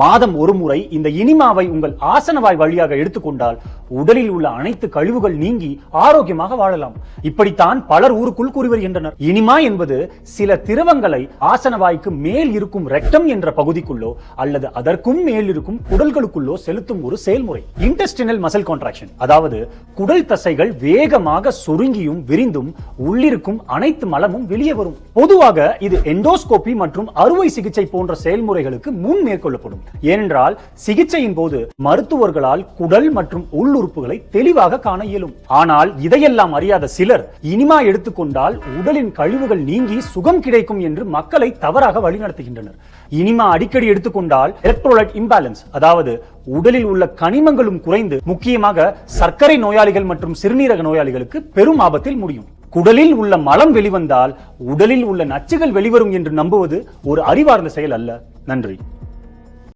மாதம் ஒரு முறை இந்த இனிமாவை உங்கள் ஆசனவாய் வழியாக எடுத்துக்கொண்டால் உடலில் உள்ள அனைத்து கழிவுகள் நீங்கி ஆரோக்கியமாக வாழலாம். இப்படித்தான் பலர் ஊருக்குள் கூறி வருகின்றனர். இனிமா என்பது சில திரவங்களை ஆசனவாய்க்கு மேல் இருக்கும் ரெக்டம் என்ற பகுதிக்குள்ளோ அல்லது அதற்கும் மேல் இருக்கும் குடல்களுக்குள்ளோ செலுத்தும் ஒரு செயல்முறை. இன்டெஸ்டினல் மசில் கான்ட்ராக்ஷன், அதாவது குடல் தசைகள் வேகமாக சுருங்கியும் விரிந்தும் உள்ளிருக்கும் அனைத்து மலமும் வெளியே வரும். பொதுவாக இது எண்டோஸ்கோபி மற்றும் அறுவை சிகிச்சை போன்ற செயல்முறைகளுக்கு முன் மேற்கொள்ளப்படும். ஏனென்றால் சிகிச்சையின் போது மருத்துவர்களால் குடல் மற்றும் உள்ளுறுப்புகளை தெளிவாக காண இயலும். ஆனால் இதையெல்லாம் அறியாத சிலர் இனிமா எடுத்துக்கொண்டால் உடலின் கழிவுகள் நீங்கி சுகம் கிடைக்கும் என்று மக்களை தவறாக வழிநடத்துகின்றனர். இனிமா அடிக்கடி எடுத்துக்கொண்டால் எலக்ட்ரோலைட் இம்பேலன்ஸ், அதாவது உடலில் உள்ள கனிமங்களும் குறைந்து முக்கியமாக சர்க்கரை நோயாளிகள் மற்றும் சிறுநீரக நோயாளிகளுக்கு பெரும் ஆபத்தில் முடியும். குடலில் உள்ள மலம் வெளிவந்தால் உடலில் உள்ள நச்சுகள் வெளிவரும் என்று நம்புவது ஒரு அறிவார்ந்த செயல் அல்ல. நன்றி.